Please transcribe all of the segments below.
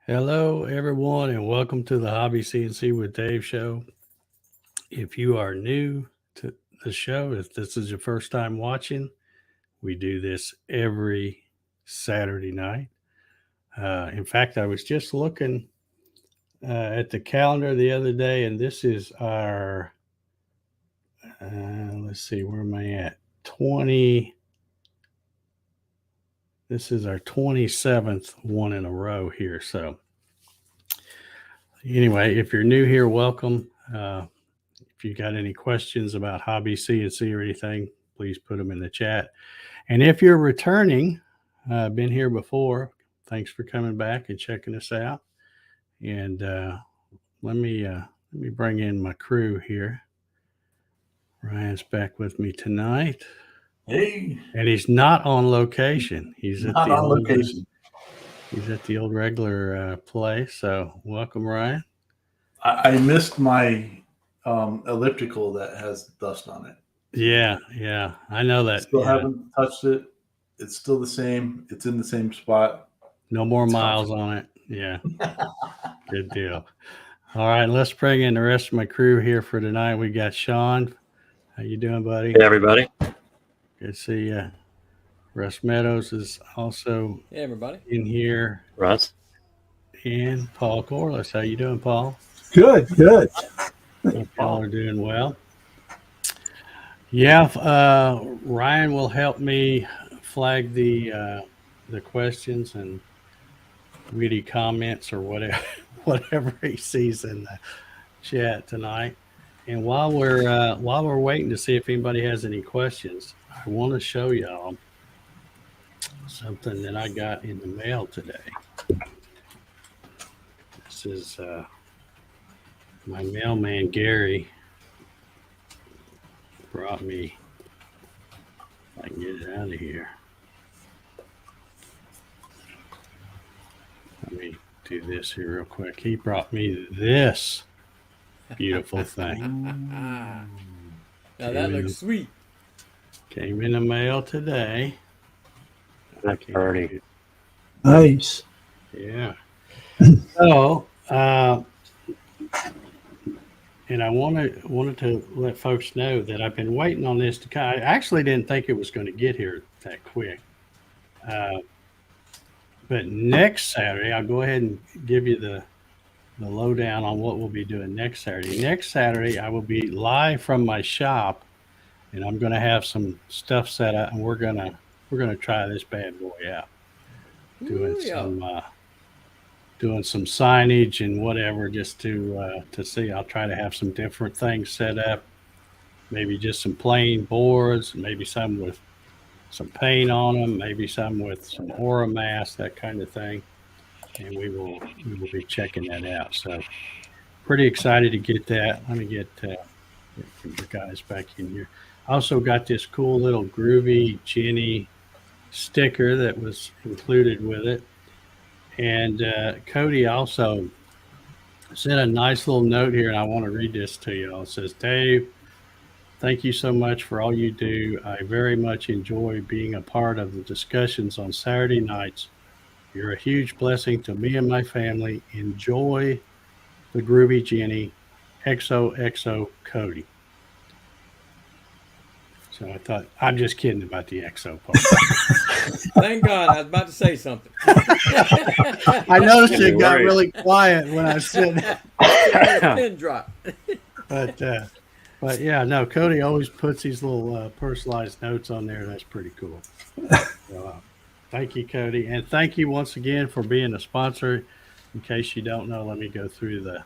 Hello, everyone, and welcome to the Hobby CNC with Dave show. If you are new to the show, if this is your first time watching, we do this every Saturday night. In fact, I was just looking at the calendar the other day, and this is our, let's see, where am I at? This is our 27th one in a row here. So anyway, if you're new here, welcome. If you got any questions about hobby CNC or anything, please put them in the chat. And if you're returning, been here before, thanks for coming back and checking us out. And let me bring in my crew here. Ryan's back with me tonight. Hey. And he's not on location. He's at Not the on old location. He's at the old regular place. So welcome, Ryan. I missed my elliptical that has dust on it. Yeah, I know that. Still haven't touched it. It's still the same. It's in the same spot. No more miles on it. Yeah. Good deal. All right, let's bring in the rest of my crew here for tonight. We got Sean. How you doing, buddy? Hey, everybody. Good to see you. Russ Meadows is also in here. Russ. And Paul Corliss. How you doing, Paul? Good. Hope y'all are doing well. Yeah, Ryan will help me flag the questions and witty comments or whatever he sees in the chat tonight. And while we're waiting to see if anybody has any questions, I want to show y'all something that I got in the mail today. This is my mailman Gary brought me. If I can get it out of here. Let me do this here real quick. He brought me this beautiful thing. Now that looks sweet. Came in the mail today. That's pretty. Nice. Yeah. So, and I wanted to let folks know that I've been waiting on this to come. I actually didn't think it was going to get here that quick. But next Saturday, I'll go ahead and give you the lowdown on what we'll be doing next Saturday. Next Saturday, I will be live from my shop, and I'm going to have some stuff set up, and we're gonna try this bad boy out, doing some signage and whatever, just to see. I'll try to have some different things set up, maybe just some plain boards, maybe some with some paint on them, maybe some with some aura mask, that kind of thing. And we will be checking that out. So pretty excited to get that. Let me get the guys back in here. I also got this cool little Groovy Jenny sticker that was included with it. And Cody also sent a nice little note here, and I want to read this to you. It says, Dave, thank you so much for all you do. I very much enjoy being a part of the discussions on Saturday nights. You're a huge blessing to me and my family. Enjoy the Groovy Jenny. XOXO Cody. So I thought, I'm just kidding about the XO part. Thank God, I was about to say something. I noticed it got really quiet when I said that. Pin drop. But yeah, no, Cody always puts these little personalized notes on there. That's pretty cool. So, thank you, Cody. And thank you once again for being a sponsor. In case you don't know, let me go through the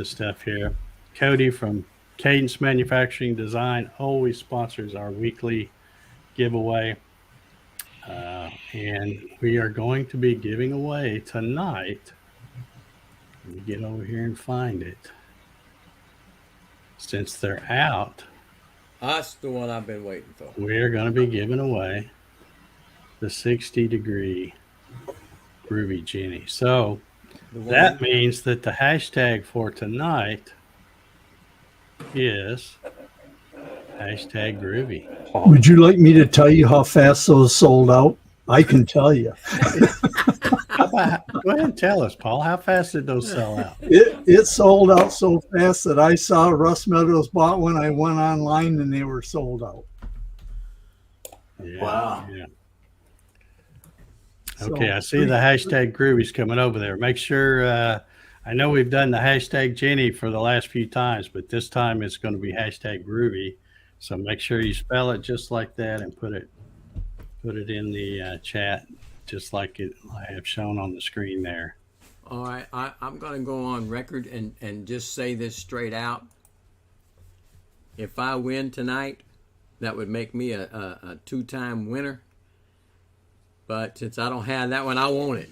stuff here. Cody from Cadence Manufacturing Design always sponsors our weekly giveaway. And we are going to be giving away tonight. Let me get over here and find it. Since they're out, that's the one I've been waiting for. We're going to be giving away the 60-degree Groovy Jenny. So that means that the hashtag for tonight is #Groovy. Would you like me to tell you how fast those sold out? I can tell you. Go ahead and tell us, Paul. How fast did those sell out? It sold out so fast that I saw Russ Meadows bought one. I went online and they were sold out. Yeah, Wow. Yeah. So, Okay, I see the hashtag Groovy's coming over there. Make sure, I know we've done the hashtag Jenny for the last few times, but this time it's going to be hashtag Groovy. So make sure you spell it just like that and put it in the chat, just like I have shown on the screen there. All right, I'm going to go on record and just say this straight out. If I win tonight, that would make me a two-time winner. But since I don't have that one, I want it.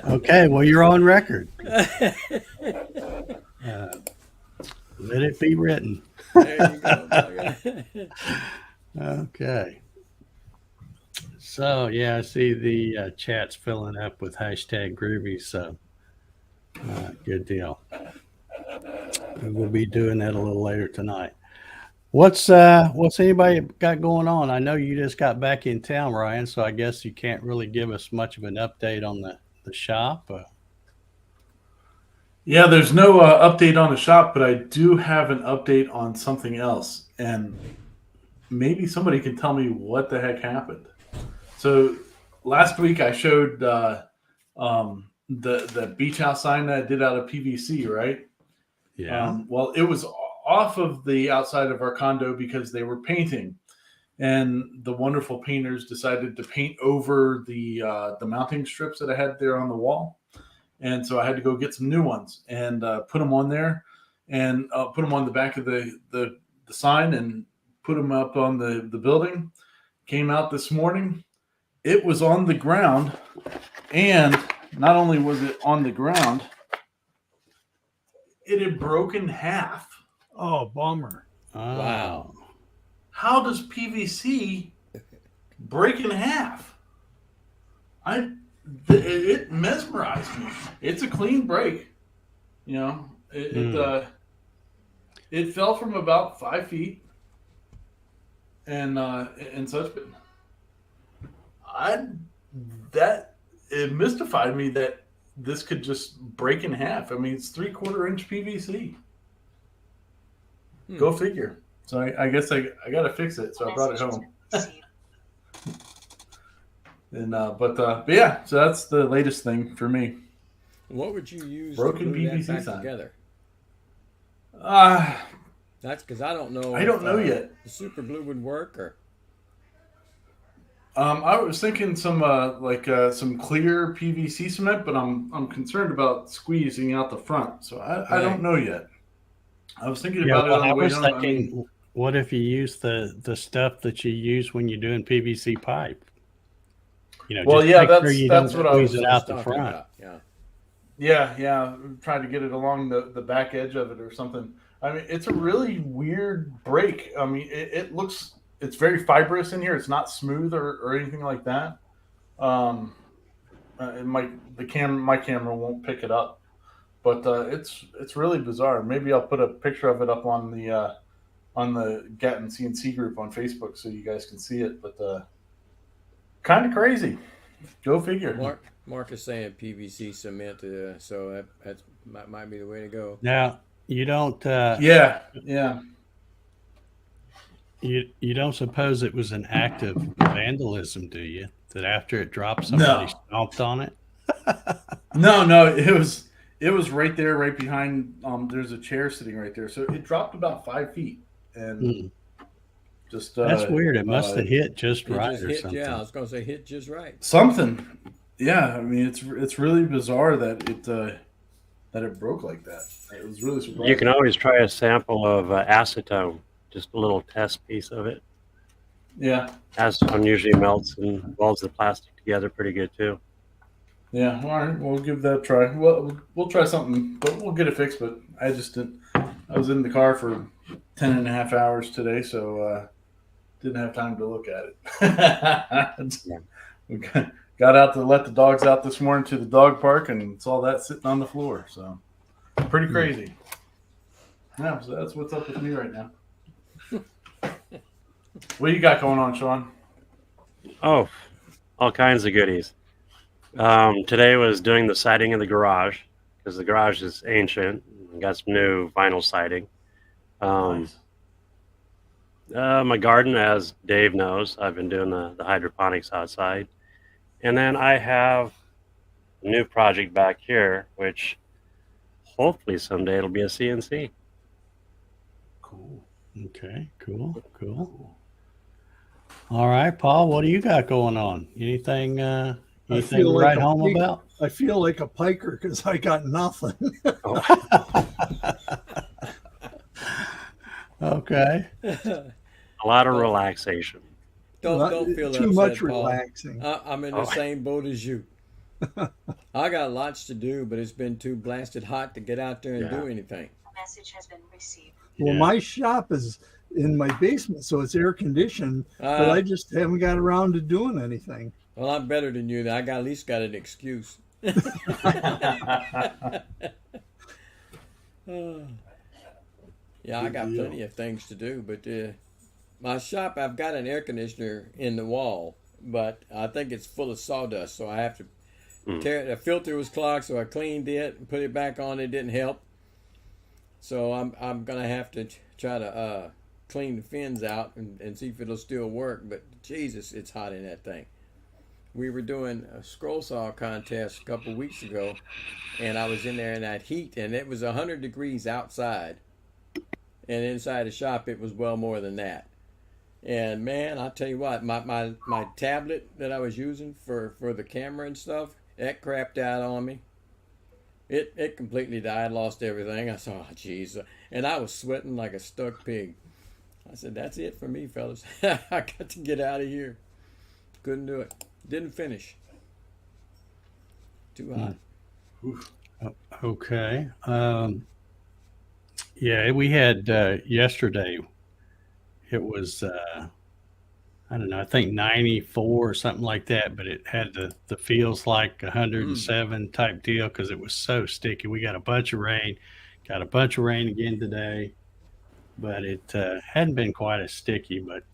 Okay, well, you're on record. Let it be written. There you go. Okay. So, yeah, I see the chat's filling up with hashtag Groovy, so good deal. We'll be doing that a little later tonight. What's anybody got going on? I know you just got back in town, Ryan, so I guess you can't really give us much of an update on the shop. Yeah, there's no update on the shop, but I do have an update on something else, and maybe somebody can tell me what the heck happened. So last week I showed the beach house sign that I did out of PVC, right? Yeah. Well, it was off of the outside of our condo because they were painting, and the wonderful painters decided to paint over the mounting strips that I had there on the wall. And so I had to go get some new ones and put them on there, and put them on the back of the sign and put them up on the building. Came out this morning. It was on the ground, and not only was it on the ground, it had broken half. Oh, bummer. Wow. How does PVC break in half? It mesmerized me. It's a clean break. You know, it fell from about 5 feet and such, but it mystified me that this could just break in half. I mean, it's 3/4 inch PVC. Go figure. So I guess I got to fix it. So I brought it home. And but yeah, so that's the latest thing for me. What would you use Broken to glue PVC that back sign. together? That's because I don't know. I don't know yet. The super glue would work, or I was thinking some some clear PVC cement, but I'm concerned about squeezing out the front, so I don't know yet. I was thinking about it on the way home. I mean, what if you use the stuff that you use when you're doing PVC pipe? You know, well, just yeah, make sure you that's don't what I was squeeze it out the talking front. about. Yeah. Yeah, trying to get it along the back edge of it or something. I mean, it's a really weird break. I mean, it's very fibrous in here. It's not smooth or anything like that. My camera won't pick it up, but it's really bizarre. Maybe I'll put a picture of it up on the Gatton CNC group on Facebook so you guys can see it. But kind of crazy. Go figure. Mark is saying PVC cement, so that might be the way to go. Now, you don't. Yeah. You don't suppose it was an act of vandalism, do you? That after it dropped, somebody stomped on it? No, it was right there, right behind. There's a chair sitting right there, so it dropped about 5 feet, and just that's weird. It must have hit just right or something. Yeah, I was going to say hit just right. Something. Yeah, I mean it's really bizarre that it broke like that. It was really surprising. You can always try a sample of acetone, just a little test piece of it. Yeah. Acetone usually melts and welds the plastic together pretty good too. Yeah, all right, we'll give that a try. We'll try something, but we'll get it fixed. But I just didn't. I was in the car for 10.5 hours today, so didn't have time to look at it. We got out to let the dogs out this morning to the dog park, and saw that sitting on the floor. So pretty crazy. Yeah, so that's what's up with me right now. What you got going on, Sean? Oh, all kinds of goodies. Today was doing the siding in the garage because the garage is ancient. And got some new vinyl siding. Nice. My garden, as Dave knows, I've been doing the hydroponics outside. And then I have a new project back here, which hopefully someday it'll be a CNC. Cool. Okay, cool. All right, Paul, what do you got going on? Anything I anything feel to like write a home pig. about? I feel like a piker because I got nothing. Okay. A lot of relaxation. Don't feel Too upset, much Paul. relaxing. I'm in the same boat as you. I got lots to do, but it's been too blasted hot to get out there and do anything. Message has been received. Well, Yeah. my shop is in my basement, so it's air conditioned, but I just haven't got around to doing anything. Well, I'm better than you. I got at least got an excuse. Yeah, I got plenty of things to do, but my shop, I've got an air conditioner in the wall, but I think it's full of sawdust, so I have to tear it. The filter was clogged, so I cleaned it and put it back on. It didn't help, so I'm gonna have to try to clean the fins out and see if it'll still work. But Jesus, it's hot in that thing. We were doing a scroll saw contest a couple weeks ago, and I was in there in that heat, and it was 100 degrees outside, and inside the shop it was well more than that. And man, I'll tell you what, my tablet that I was using for the camera and stuff, that crapped out on me. It completely died, lost everything. I said, oh jeez, and I was sweating like a stuck pig. I said, that's it for me, fellas. I got to get out of here. Couldn't do it. Didn't finish. Too hot. Okay. Yeah, we had yesterday. It was I don't know. I think 94 or something like that. But it had the feels like 107 type deal because it was so sticky. We got a bunch of rain. Got a bunch of rain again today, but it hadn't been quite as sticky. But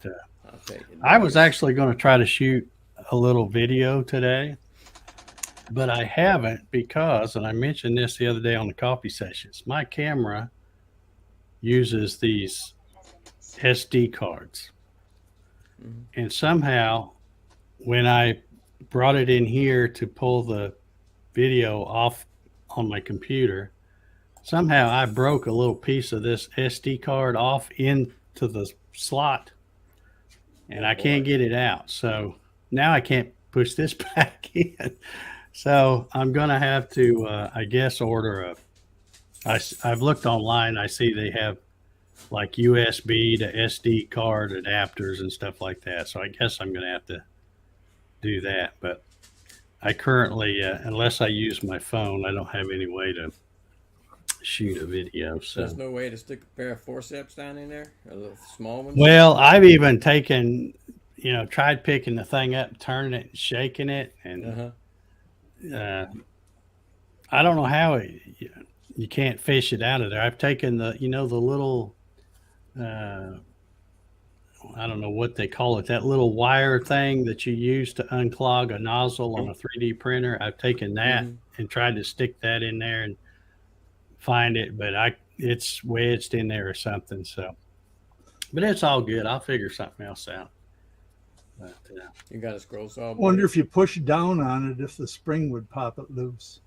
I'll take it. I was actually going to try to shoot a little video today, but I haven't because, and I mentioned this the other day on the coffee sessions, my camera uses these SD cards. And somehow when I brought it in here to pull the video off on my computer, somehow I broke a little piece of this SD card off into the slot and I can't get it out. So now I can't push this back in. So I'm going to have to, I guess, order I've looked online. I see they have like USB to SD card adapters and stuff like that. So I guess I'm going to have to do that. But I currently, unless I use my phone, I don't have any way to shoot a video. So There's no way to stick a pair of forceps down in there, a little small one. well, I've even taken, tried picking the thing up, turning it, and shaking it, and I don't know how you can't fish it out of there. I've taken the little, I don't know what they call it, that little wire thing that you use to unclog a nozzle on a 3D printer. I've taken that and tried to stick that in there and find it, but it's wedged in there or something. So, but it's all good. I'll figure something else out. But, You got a scroll saw. I wonder if you push down on it, if the spring would pop it loose.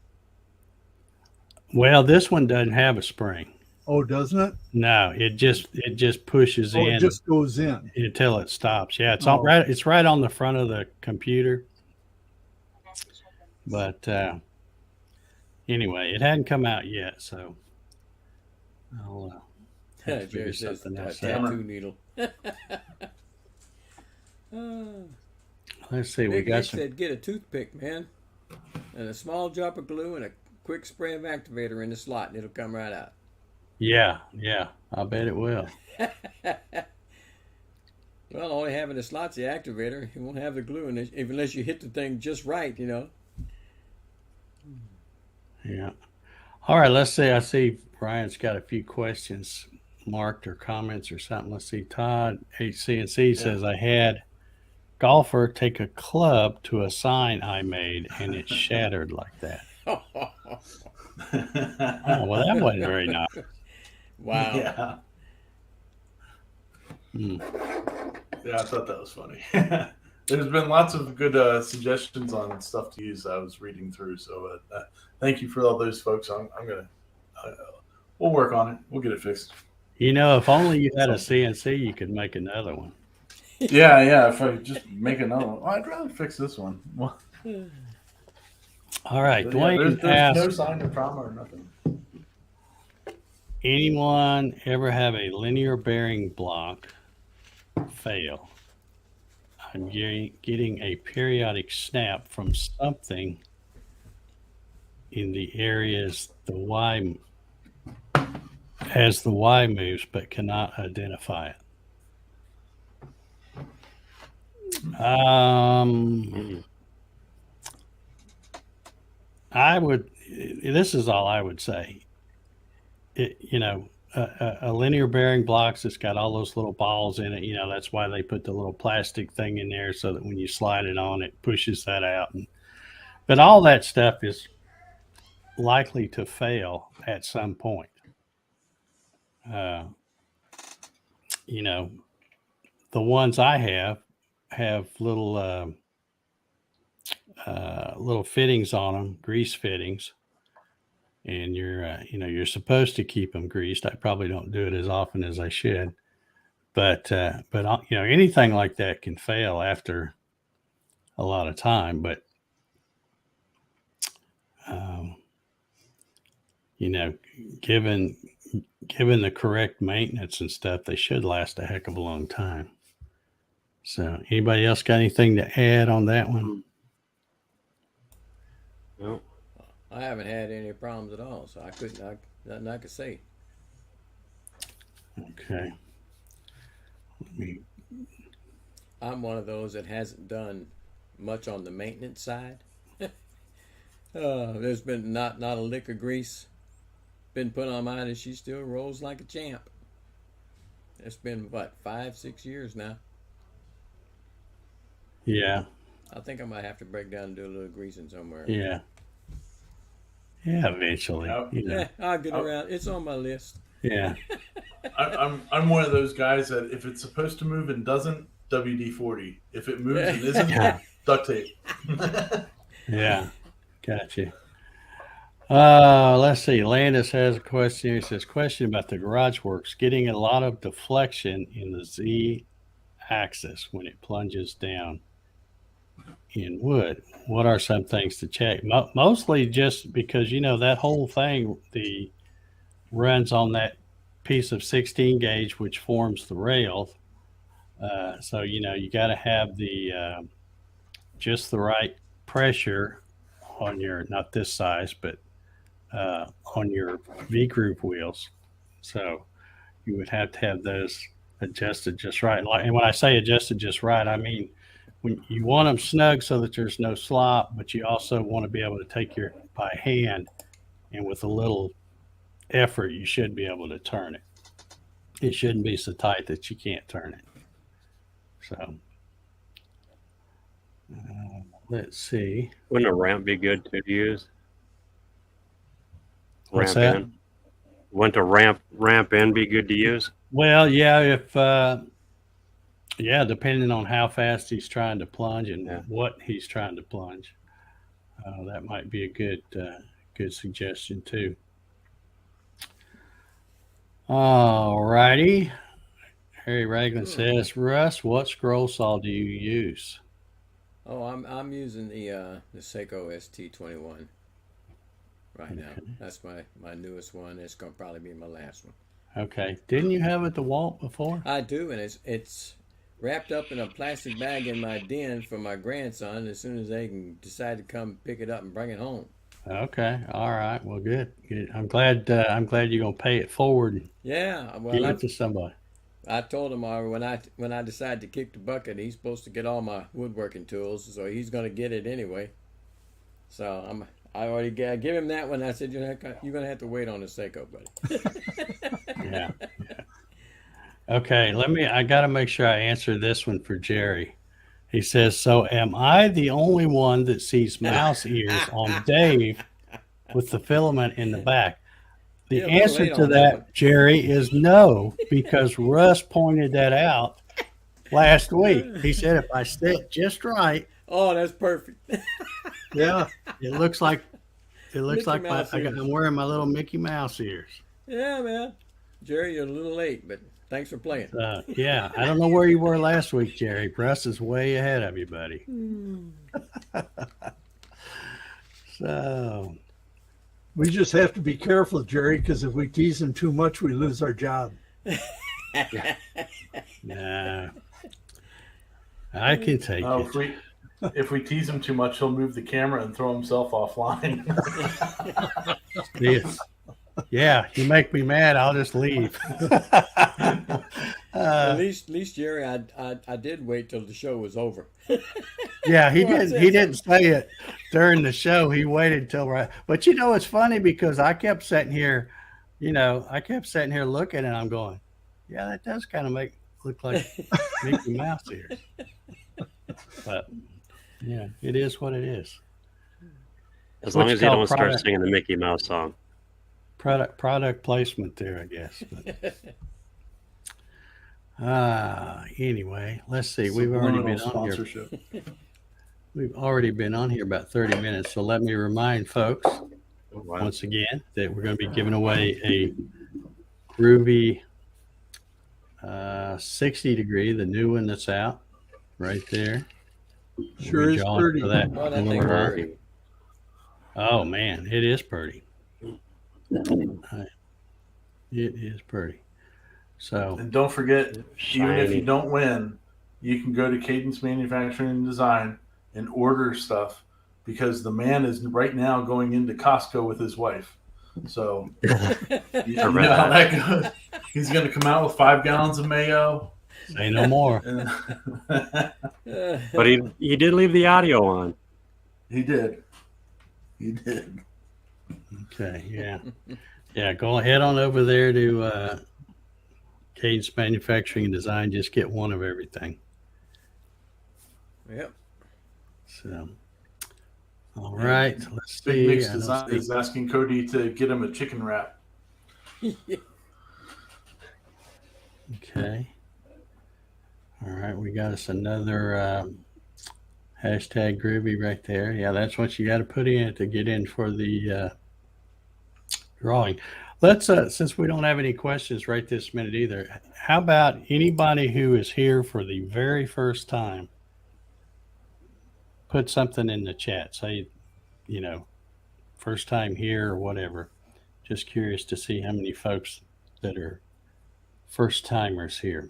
well, this one doesn't have a spring. Oh, doesn't it? No, it just pushes in It just goes in. until it stops. Yeah, it's all right. It's right on the front of the computer. But anyway, it hadn't come out yet, so I'll have to figure Jerry says something else tattoo out. needle. Let's see. We Nick got some. said get a toothpick, man, and a small drop of glue and a quick spray of activator in the slot, and it'll come right out. Yeah, I bet it will. Well, only having the slot's the activator. You won't have the glue unless you hit the thing just right, Yeah. All right. Let's see. I see Brian's got a few questions marked or comments or something. Let's see. Todd HCNC says I had golfer take a club to a sign I made, and it shattered like that. Oh, well, that wasn't very nice. Wow. Yeah. Hmm. Yeah, I thought that was funny. There's been lots of good suggestions on stuff to use I was reading through. So thank you for all those folks. I'm going to, we'll work on it. We'll get it fixed. You know, if only you had a CNC, you could make another one. Yeah. If I just make another one, I'd rather fix this one. Well, All right, yeah, Dwayne there's asked, no sign of trauma or nothing. anyone ever have a linear bearing block fail? I'm getting a periodic snap from something in the areas as the Y moves, but cannot identify it. This is all I would say. A linear bearing blocks that's got all those little balls in it, that's why they put the little plastic thing in there so that when you slide it on, it pushes that out. But all that stuff is likely to fail at some point. The ones I have little fittings on them, grease fittings, and you're supposed to keep them greased. I probably don't do it as often as I should, but anything like that can fail after a lot of time. But given the correct maintenance and stuff, they should last a heck of a long time. So, anybody else got anything to add on that one? No. I haven't had any problems at all, so nothing I could say. Okay. I'm one of those that hasn't done much on the maintenance side. There's been not a lick of grease been put on mine, and she still rolls like a champ. It's been 5-6 years now. Yeah. I think I might have to break down and do a little greasing somewhere. Yeah. Yeah, eventually. Yeah, I'll get around. It's on my list. Yeah. I'm one of those guys that if it's supposed to move and doesn't, WD-40. If it moves and isn't, duct tape. Yeah. Gotcha. Let's see. Landis has a question. He says, question about the garage works. Getting a lot of deflection in the Z axis when it plunges down in wood. What are some things to check? Mostly just because, that whole thing runs on that piece of 16 gauge, which forms the rail. So, you got to have just the right pressure on your, not this size, but on your V groove wheels. So you would have to have those adjusted just right. And when I say adjusted just right, I mean when you want them snug so that there's no slop, but you also want to be able to take by hand, and with a little effort, you should be able to turn it. It shouldn't be so tight that you can't turn it. So let's see. Wouldn't a ramp be good to use? What's ramp that? in. Wouldn't a ramp in be good to use? Well, yeah, depending on how fast he's trying to plunge and what he's trying to plunge, that might be a good suggestion too. All righty. Harry Raglan says, Russ, what scroll saw do you use? Oh, I'm using the Seiko ST21 right now. That's my newest one. It's gonna probably be my last one. Okay. Didn't you have it DeWalt before? I do, and it's wrapped up in a plastic bag in my den for my grandson as soon as they can decide to come pick it up and bring it home. Okay. All right. Well, good. I'm glad you're gonna pay it forward. Yeah. Well, give it to somebody. I told him when I decide to kick the bucket, he's supposed to get all my woodworking tools, so he's gonna get it anyway. So I already give him that one. I said you're gonna have to wait on the Seiko, buddy. Yeah. Okay. I got to make sure I answer this one for Jerry. He says, so am I the only one that sees mouse ears on Dave with the filament in the back? The You're a little answer late to on that one. that, Jerry, is no, because Russ pointed that out last week. He said if I sit just right, Oh, that's perfect. Yeah. it looks like Mickey Mouse ears. I'm wearing my little Mickey Mouse ears. Yeah, man. Jerry, you're a little late, but thanks for playing. Yeah, I don't know where you were last week, Jerry. Russ is way ahead of you, buddy. So, We just have to be careful, Jerry, because if we tease him too much, we lose our job. nah, I can take Oh, it. if we tease him too much, he'll move the camera and throw himself offline. Yes. Yeah, you make me mad, I'll just leave. At least Jerry, I did wait till the show was over. Yeah, he Well, didn't. He didn't say it during the show. He waited till right. But you know, it's funny because I kept sitting here, looking, and I'm going, yeah, that does kind of look like Mickey Mouse ears. But yeah, it is what it is. As long What's as you called don't start product- singing the Mickey Mouse song. Product placement there, I guess. But, anyway, let's see. We've already been on here. sponsorship. We've already been on here about 30 minutes. So let me remind folks once again that we're going to be giving away a Groovy 60 degree, the new one that's out right there. Sure We'll be is drawing pretty. for that Oh, that a thing little while. pretty. Oh man, it is pretty. It is pretty. So And don't forget, even if you Shiny. don't win, you can go to Cadence Manufacturing and Design and order stuff because the man is right now going into Costco with his wife. So you know how that goes. He's going to come out with 5 gallons of mayo. say no more. And But he did leave the audio on. he did. He did. Okay, yeah. Yeah, go ahead on over there to Cadence Manufacturing and Design. Just get one of everything. Yep. So, all right, let's Big see. Mix I don't Design see- is asking Cody to get him a chicken wrap. Okay. All right, we got us another hashtag Groovy right there. Yeah, that's what you got to put in to get in for the drawing. Let's, since we don't have any questions right this minute either, how about anybody who is here for the very first time? Put something in the chat. Say, first time here or whatever. Just curious to see how many folks that are first timers here.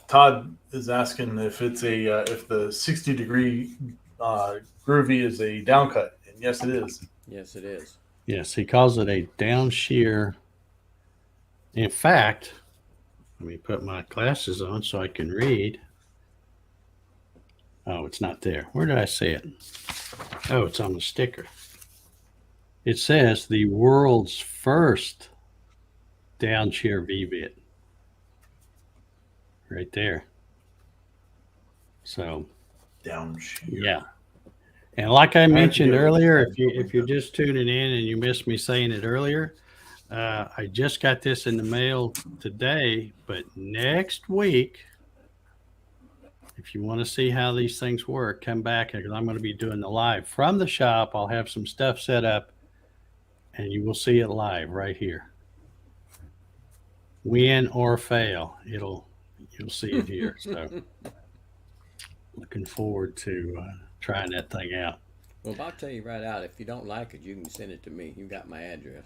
Todd is asking if it's if the 60 degree Groovy is a down cut, and yes, it is. Yes, it is. Yes, he calls it a down shear. In fact, let me put my glasses on so I can read. Oh, it's not there. Where did I see it? Oh, it's on the sticker. It says the world's first down shear V-bit. Right there. So, Down shear. yeah. And like I mentioned give it- earlier, if you're just tuning in and you missed me saying it earlier, I just got this in the mail today, but next week, if you want to see how these things work, come back because I'm going to be doing the live from the shop. I'll have some stuff set up and you will see it live right here. Win or fail, you'll see it here. So looking forward to trying that thing out. Well, I'll tell you right out, if you don't like it, you can send it to me. You got my address.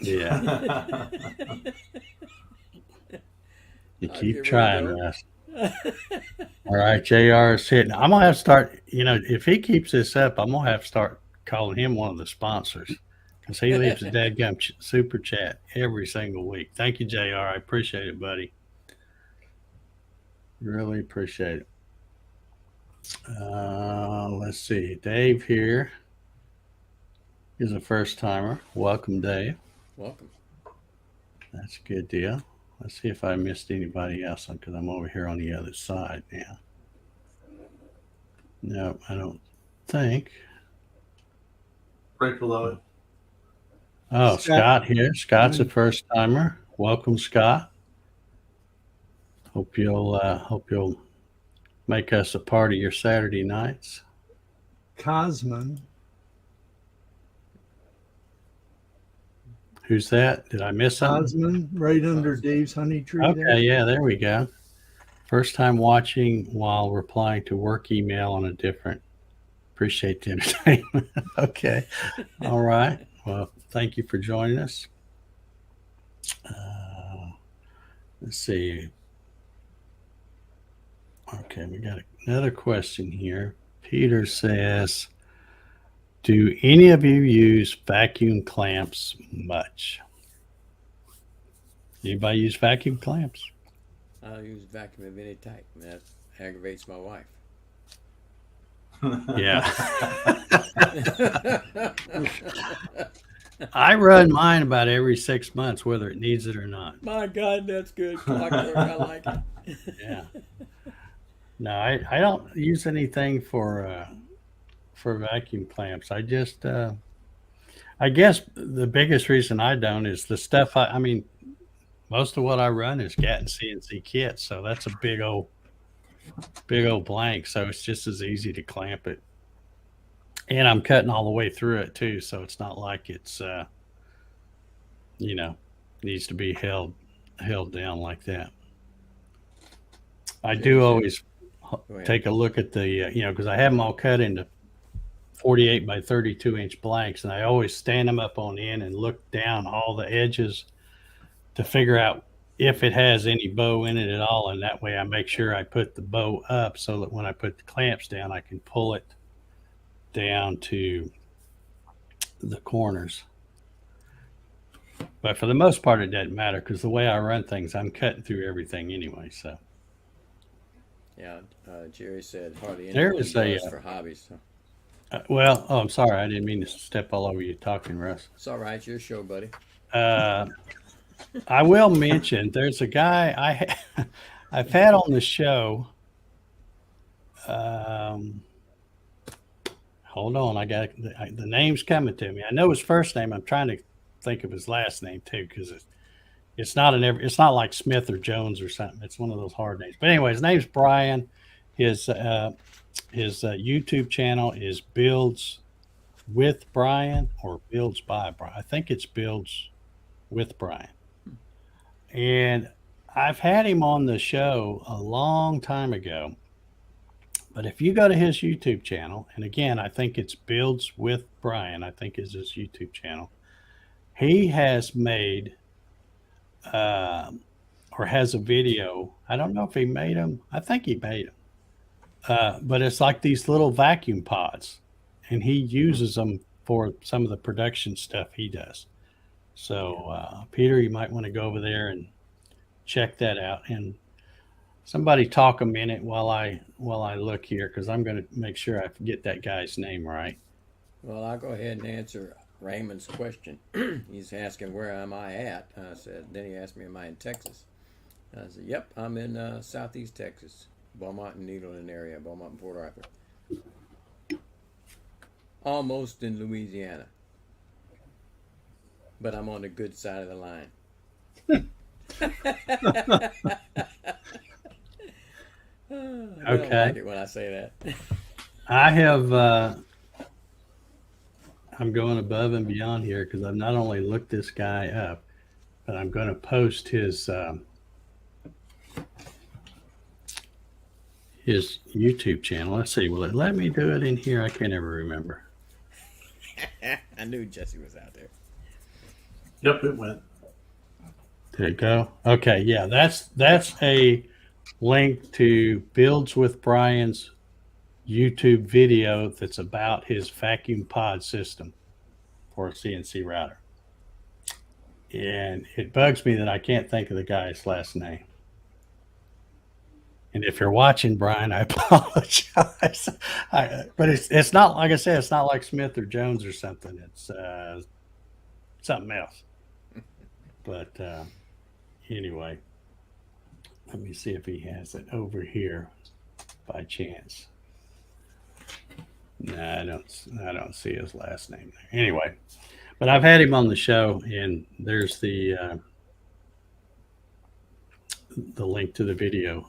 Yeah. You I'll keep give it a trying, go. Russ. All right, JR is hitting. I'm gonna have to start. If he keeps this up, I'm gonna have to start calling him one of the sponsors because he leaves a dadgum super chat every single week. Thank you, JR. I appreciate it, buddy. Really appreciate it. Let's see. Dave here is a first timer. Welcome, Dave. Welcome. That's a good deal. Let's see if I missed anybody else because I'm over here on the other side now. No, I don't think. Right below it. Oh, Scott. Scott here. Scott's a first timer. Welcome, Scott. Hope you'll make us a part of your Saturday nights. Cosman. Who's that? Did I miss something? Cosman, right under Dave's honey tree there. Okay, yeah, there we go. First time watching while replying to work email on a different. Appreciate the entertainment. Okay. All right. Well, thank you for joining us. Let's see. Okay, we got another question here. Peter says, do any of you use vacuum clamps much? Anybody use vacuum clamps? I don't use vacuum of any type, and that aggravates my wife. Yeah. I run mine about every 6 months, whether it needs it or not. My God, that's good. Clockwork, I like it. Yeah. No, I don't use anything for vacuum clamps. I just I guess the biggest reason I don't is the stuff I mean, most of what I run is Gatton CNC kits, so that's a big old blank. So it's just as easy to clamp it. And I'm cutting all the way through it too, so it's not like it's needs to be held down like that. I do always take a look at the because I have them all cut into 48 by 32 inch blanks, and I always stand them up on end and look down all the edges to figure out if it has any bow in it at all, and that way I make sure I put the bow up so that when I put the clamps down, I can pull it down to the corners. But for the most part, it doesn't matter because the way I run things, I'm cutting through everything anyway. So Yeah, Jerry said hardly There anyone is a, does for hobbies. So. I'm sorry, I didn't mean to step all over you talking, Russ. It's all right, your show, buddy. I will mention there's a guy I've had on the show. Hold on, I got the name's coming to me. I know his first name. I'm trying to think of his last name too because it's not like Smith or Jones or something. It's one of those hard names. But anyway, his name's Brian. His YouTube channel is Builds with Brian or Builds by Brian. I think it's Builds with Brian. And I've had him on the show a long time ago. But if you go to his YouTube channel, and again, I think it's Builds with Brian, I think is his YouTube channel. He has made or has a video. I don't know if he made them. I think he made them. But it's like these little vacuum pods, and he uses them for some of the production stuff he does. So, Peter, you might want to go over there and check that out. And somebody talk a minute while I look here, because I'm going to make sure I get that guy's name right. Well, I'll go ahead and answer Raymond's question. He's asking where am I at. I said. Then he asked me, am I in Texas? I said, yep, I'm in Southeast Texas, Beaumont and Needleton area, Beaumont and Port Arthur. Almost in Louisiana. But I'm on the good side of the line. I don't like it when I say that. I have I'm going above and beyond here because I've not only looked this guy up, but I'm going to post his YouTube channel. Let's see, will it let me do it in here? I can't ever remember. I knew Jesse was out there. Yep, it went. Did it go? Okay, yeah, that's a link to Builds with Brian's YouTube video that's about his vacuum pod system for a CNC router. And it bugs me that I can't think of the guy's last name. And if you're watching, Brian, I apologize. But it's not, like I said, it's not like Smith or Jones or something. It's something else. But anyway, let me see if he has it over here by chance. No, I don't see his last name there. Anyway, but I've had him on the show, and there's the link to the video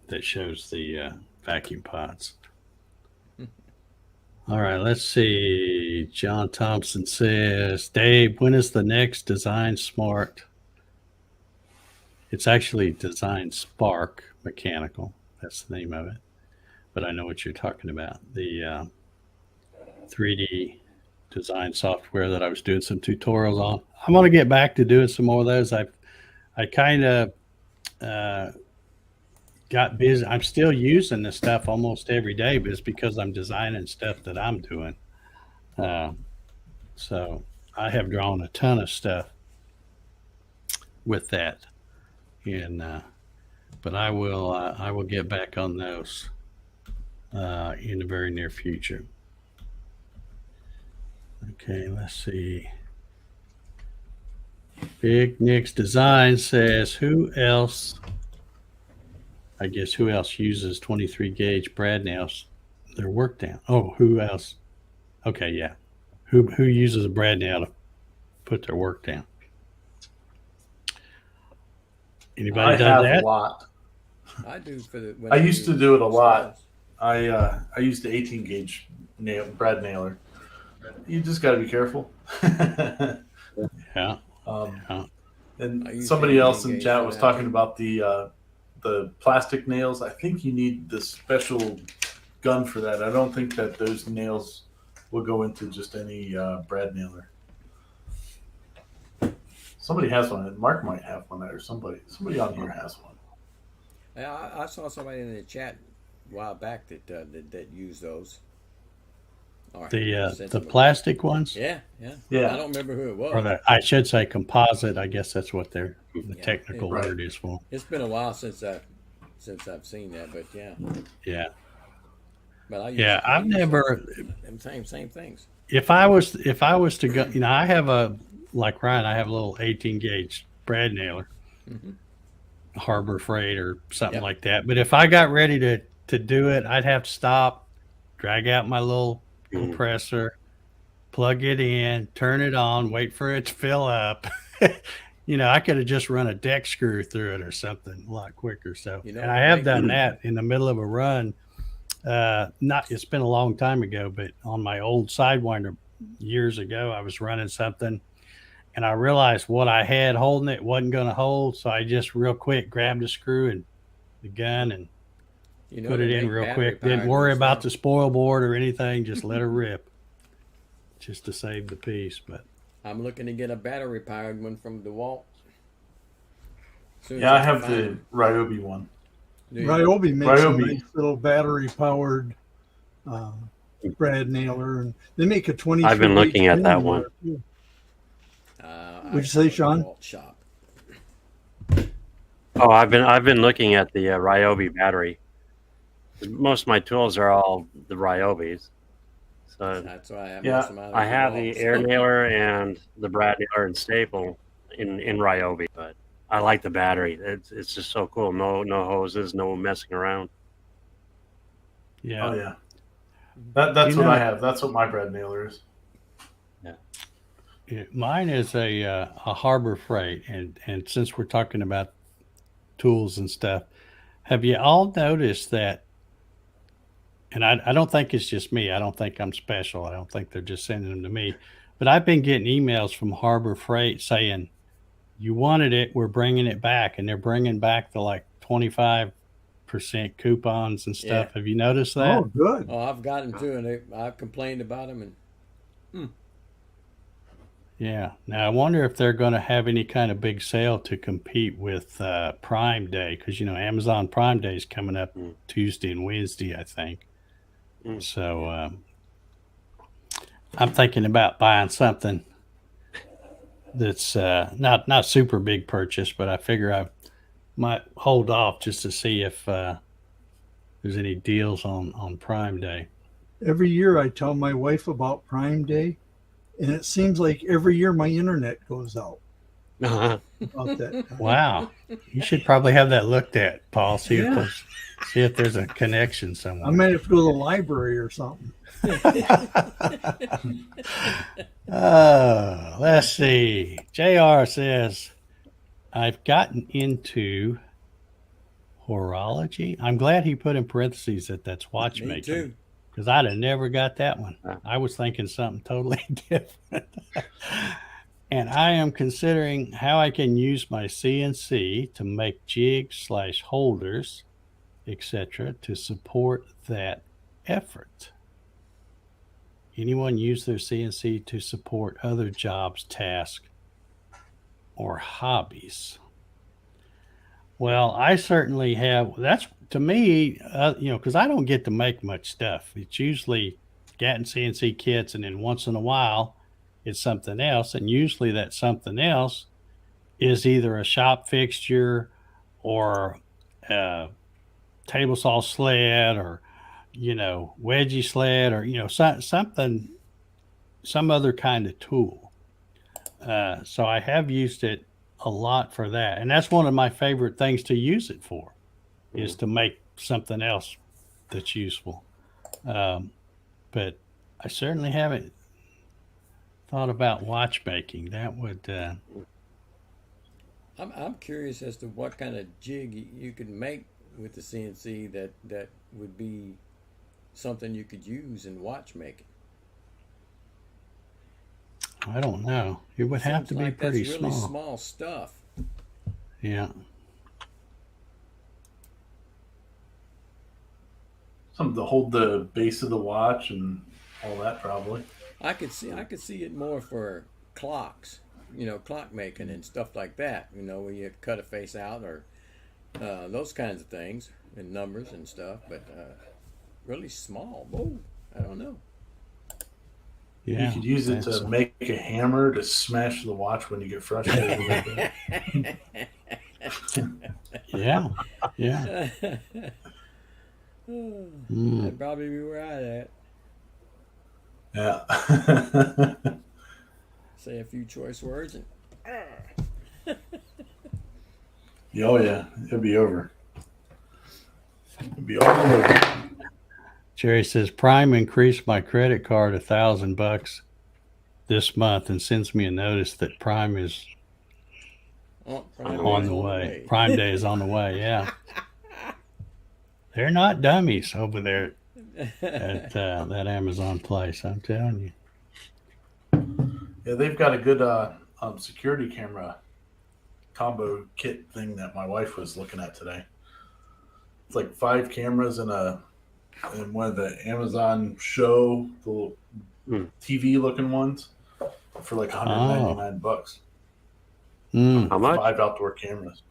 that shows the vacuum pods. All right, let's see. John Thompson says, Dave, when is the next Design Smart? It's actually Design Spark Mechanical. That's the name of it. But I know what you're talking about. The 3D design software that I was doing some tutorials on. I'm going to get back to doing some more of those. I kind of got busy. I'm still using this stuff almost every day, but it's because I'm designing stuff that I'm doing. So I have drawn a ton of stuff with that, and but I will get back on those in the very near future. Okay, let's see. Big Nick's Design says, who else uses 23 gauge brad nails? Their work down. Oh, who else? Okay, yeah. Who uses a brad nail to put their work down? Anybody I does have that? a lot. I do for the. I used to do it a lot. I used the 18 gauge brad nailer. You just got to be careful. Yeah. Yeah. I And use somebody 18 else in gauge chat for was that. talking about the plastic nails. I think you need the special gun for that. I don't think that those nails will go into just any brad nailer. Somebody has one. Mark might have one there. Somebody on here has one. I saw somebody in the chat a while back that used those. All right, The plastic ones, Yeah. Yeah. I don't remember who it was. or I should say composite. I guess that's what the Yeah, technical right. word is for. It's been a while since I've seen that, but yeah. Yeah. But I've never. them same things. If I was to go, I have like Ryan, I have a little 18 gauge brad nailer, Mhm. Harbor Freight or something Yep. like that. But if I got ready to do it, I'd have to stop, drag out my little compressor, plug it in, turn it on, wait for it to fill up. I could have just run a deck screw through it or something a lot quicker. So, You know, and I have done that in the middle of a run. It's been a long time ago, but on my old Sidewinder years ago, I was running something and I realized what I had holding it wasn't going to hold. So I just real quick grabbed a screw and the gun and put it in real quick. Didn't worry about the spoil board or anything. Just let her rip just to save the piece. But I'm looking to get a battery powered one from DeWalt. Yeah, I have the Ryobi one. Ryobi makes a Ryobi. nice little battery powered brad nailer, and they make a 23. I've been looking at that one. What'd you say, Sean? DeWalt shop. Oh, I've been looking at the Ryobi battery. Most of my tools are all the Ryobis. So That's why I have Yeah, most of mine. I have the air nailer and the brad nailer and staple in Ryobi, but I like the battery. It's just so cool. No hoses, no messing around. yeah, Oh yeah. That's You what know- I have. That's what my brad nailer is. mine is a Harbor Freight, and since we're talking about tools and stuff, have you all noticed that? And I don't think it's just me. I don't think I'm special. I don't think they're just sending them to me. But I've been getting emails from Harbor Freight saying, "You wanted it, we're bringing it back," and they're bringing back the like 25% coupons and stuff. Yeah. Have you noticed that? Oh, good. Oh, I've got them too, and I've complained about them, and Yeah. Now I wonder if they're going to have any kind of big sale to compete with Prime Day, because Amazon Prime Day is coming up Tuesday and Wednesday, I think. So I'm thinking about buying something that's not super big purchase, but I figure I might hold off just to see if there's any deals on Prime Day. Every year I tell my wife about Prime Day, and it seems like every year my internet goes out. about that. Wow. You should probably have that looked at, Paul. See Yeah. if there's a connection I somewhere. may have to go to the library or something. Let's see. JR says, I've gotten into horology. I'm glad he put in parentheses that that's Me watchmaking, too. because I'd have never got that one. Yeah. I was thinking something totally different. And I am considering how I can use my CNC to make jigs / holders, etc., to support that effort. Anyone use their CNC to support other jobs, tasks, or hobbies? Well, I certainly have. That's to me, because I don't get to make much stuff. It's usually Gatton CNC kits, and then once in a while, it's something else. And usually, that something else is either a shop fixture or a table saw sled, or wedgie sled, or something, some other kind of tool. So I have used it a lot for that, and that's one of my favorite things to use it for, is to make something else that's useful. But I certainly haven't thought about watchmaking. That would I'm curious as to what kind of jig you could make with the CNC that would be something you could use in watchmaking. I don't know. It would have Seems to be like pretty that's really small. small stuff. Yeah. Something to hold the base of the watch and all that, probably. I could see it more for clocks, clock making and stuff like that. Where you cut a face out or those kinds of things and numbers and stuff. But really small. Whoa, I don't know. Yeah. You could use it to make a hammer to smash the watch when you get frustrated with it. Yeah. Yeah. That'd probably be where I at. Yeah. Say a few choice words and Oh, yeah. It'll be over. It'll be all over. Jerry says Prime increased my credit card $1,000 this month and sends me a notice that Prime is on the way. Prime Day is on the way. Yeah. They're not dummies over there at that Amazon place. I'm telling you. Yeah, they've got a good security camera combo kit thing that my wife was looking at today. It's like 5 cameras in one of the Amazon Show, the little TV looking ones, for like $199. How much? 5 outdoor cameras.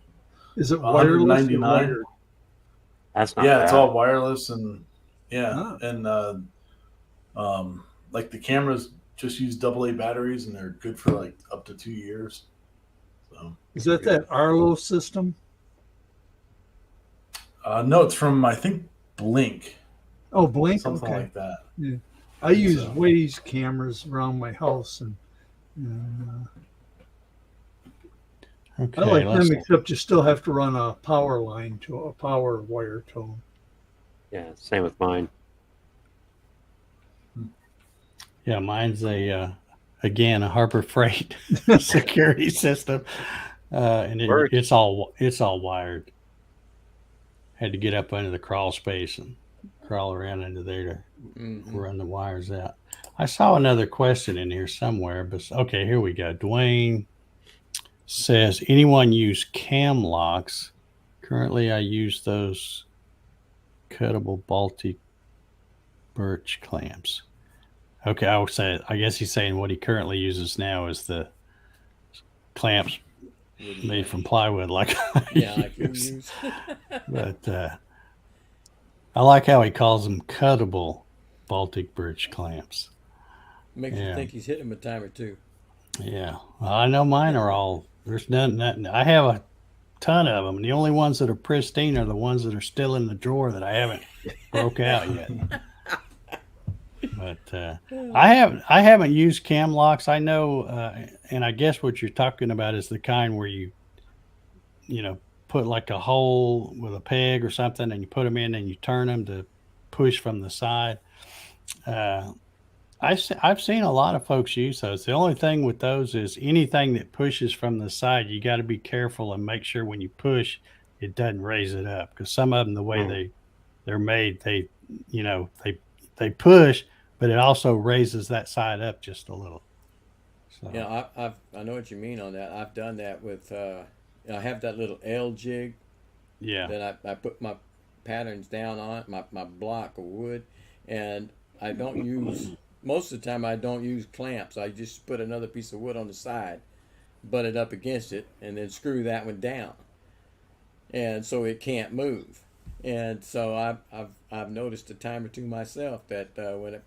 Is it wireless? Or $199. wired? That's not Yeah, bad. it's all wireless and Ah. and like the cameras just use AA batteries and they're good for like up to 2 years. So Is that Arlo system? no, it's from I think Blink, Oh, Blink. something Okay. like that. I use So- Waze cameras around my house, and Okay. I like let's- them, except you still have to run a power line to a power wire to them. Yeah, same with mine. Yeah, mine's again a Harbor Freight security system, and Works. it's all wired. Had to get up under the crawl space and crawl around into there to run the wires out. I saw another question in here somewhere, but okay, here we go. Dwayne says, anyone use cam locks? Currently, I use those cuttable Baltic birch clamps. Okay, I guess he's saying what he currently uses now is the clamps made from plywood, like I Yeah, like you use. use. But I like how he calls them cuttable Baltic birch clamps. Makes you Yeah. think he's hit him a time or two. Yeah, well, I know mine are all. There's nothing. I have a ton of them. The only ones that are pristine are the ones that are still in the drawer that I haven't broke out yet. But I haven't used cam locks. I know, and I guess what you're talking about is the kind where you know put like a hole with a peg or something, and you put them in and you turn them to push from the side. Uh, I've seen a lot of folks use those. The only thing with those is anything that pushes from the side, you got to be careful and make sure when you push, it doesn't raise it up. Because some of them, the way they're made, you know, they push, but it also raises that side up just a little. So Yeah, I know what you mean on that. I've done that with. I have that little L jig yeah, that I put my patterns down on it, my block of wood, and I don't use most of the time. I don't use clamps. I just put another piece of wood on the side, butt it up against it, and then screw that one down, and so it can't move. And so I've noticed a time or two myself that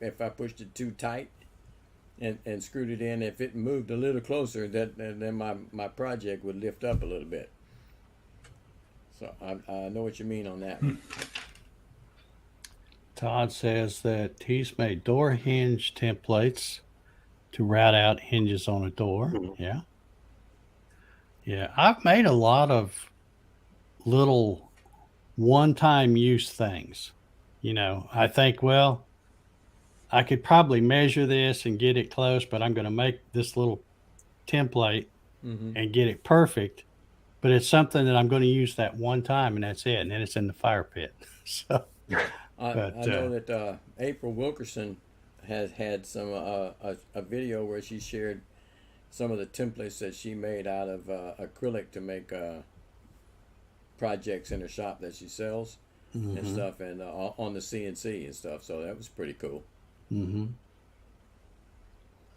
if I pushed it too tight and screwed it in, if it moved a little closer, then my project would lift up a little bit. So I know what you mean on that. Todd says that he's made door hinge templates to route out hinges on a door. Yeah. Yeah. I've made a lot of little one-time use things. You know, I think, well, I could probably measure this and get it close, but I'm going to make this little template and get it perfect. But it's something that I'm going to use that one time, and that's it. And then it's in the fire pit. So, I know that April Wilkerson has had some a video where she shared some of the templates that she made out of acrylic to make projects in her shop that she sells and stuff, and on the CNC and stuff. So that was pretty cool. Mm-hmm.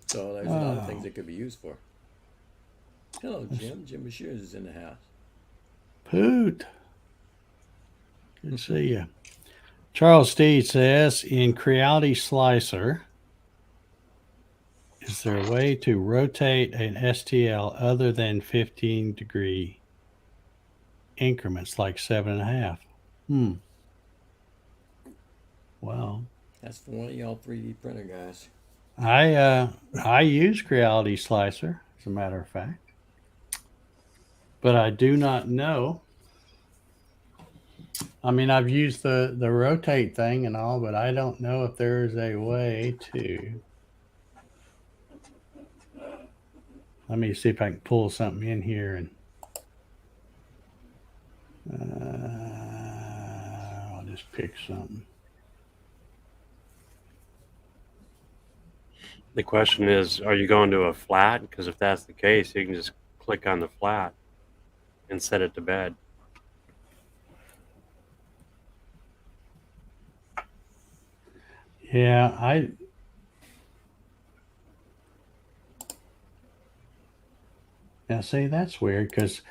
So there's a lot of things that could be used for. Hello, Jim. Jim Bashir is in the house. Poot. Good to see you. Charles Steed says, in Creality Slicer, is there a way to rotate an STL other than 15-degree increments, like 7.5? Well, That's for one of y'all 3D printer guys. I use Creality Slicer, as a matter of fact, but I do not know. I mean, I've used the rotate thing and all, but I don't know if there is a way to. Let me see if I can pull something in here, and I'll just pick something. The question is, are you going to a flat? Because if that's the case, you can just click on the flat and set it to bed. Yeah, now see, that's weird because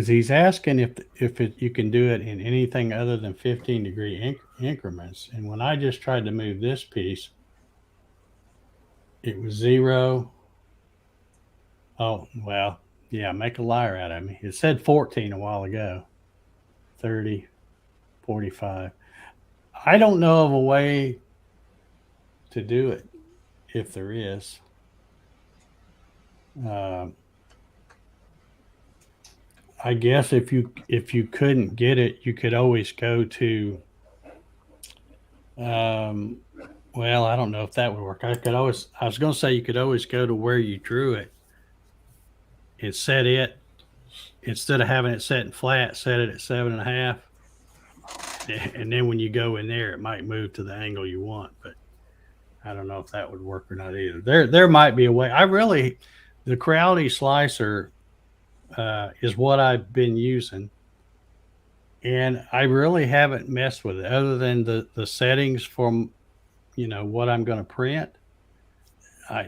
he's asking if you can do it in anything other than 15-degree increments. And when I just tried to move this piece, it was 0. Oh, well, yeah, make a liar out of me. It said 14 a while ago. 30, 45. I don't know of a way to do it, if there is. I guess if you couldn't get it, you could always go to. Well, I don't know if that would work. I was going to say you could always go to where you drew it. It set it, instead of having it set in flat, set it at 7.5. And then when you go in there, it might move to the angle you want, but I don't know if that would work or not either. There might be a way. The Creality Slicer is what I've been using, and I really haven't messed with it other than the settings from, what I'm going to print.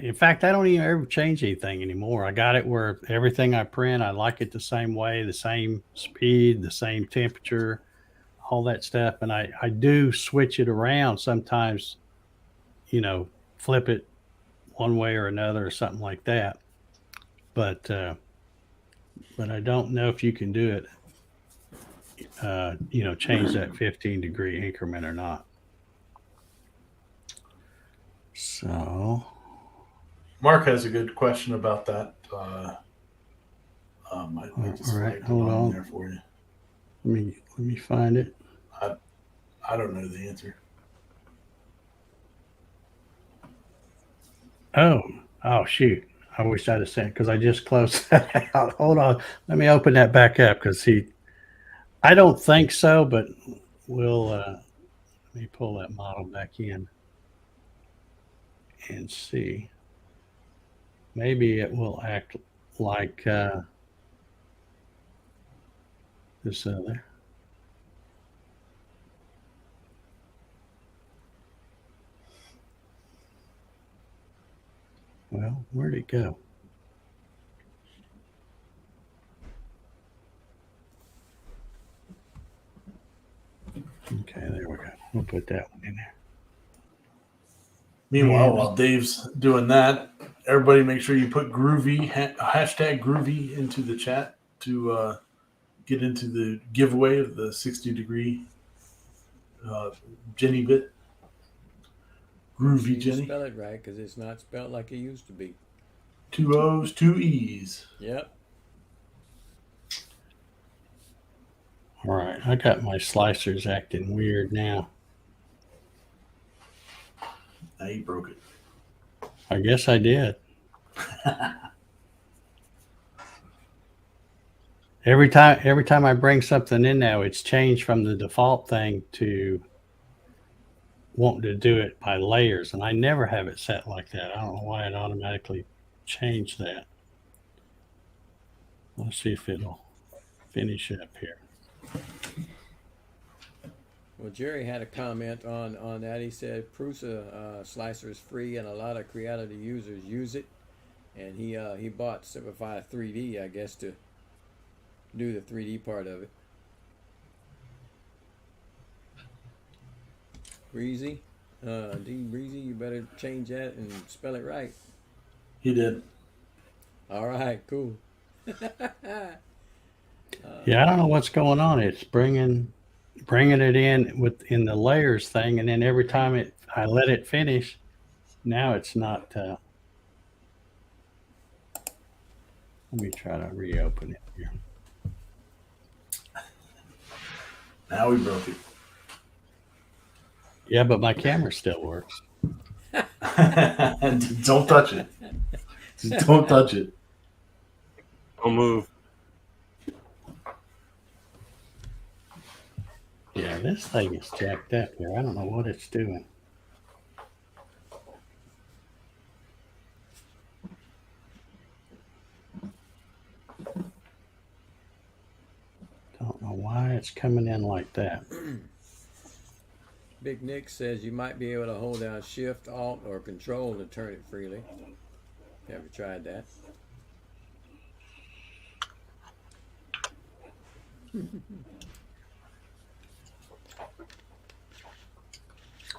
In fact, I don't even ever change anything anymore. I got it where everything I print, I like it the same way, the same speed, the same temperature, all that stuff. And I do switch it around sometimes, flip it one way or another or something like that. But I don't know if you can do it, change that 15-degree increment or not. So, Mark has a good question about that. I just all right, flagged it hold on. there for you. let me find it. I don't know the answer. Oh, shoot. I wish I'd have sent because I just closed that out. Hold on. Let me open that back up because I don't think so, but let me pull that model back in and see. Maybe it will act like this other. Well, where'd it go? Okay, there we go. We'll put that one in there. Meanwhile, Yeah. while Dave's doing that, everybody make sure you put groovy hashtag groovy into the chat to get into the giveaway of the 60-degree Jenny bit. Groovy You Jenny. spell it right because it's not spelled like it used to be. 2 O's, 2 E's. Yep. All right, I got my slicers acting weird now. Now you broke it. I guess I did. Every time I bring something in now, it's changed from the default thing to wanting to do it by layers, and I never have it set like that. I don't know why it automatically changed that. Let's see if it'll finish up here. Well, Jerry had a comment on that. He said Prusa slicer is free and a lot of Creality users use it. And he bought Simplify 3D, I guess, to do the 3D part of it. Breezy, D Breezy, you better change that and spell it right. He did. All right, cool. Yeah, I don't know what's going on. It's bringing it in the layers thing, and then every time I let it finish, now it's not. Let me try to reopen it here. Now we broke it. Yeah, but my camera still works. Don't touch it. Just don't touch it. Don't move. Yeah, this thing is jacked up here. I don't know what it's doing. Don't know why it's coming in like that. Big Nick says you might be able to hold down Shift, Alt, or Control to turn it freely. Never tried that.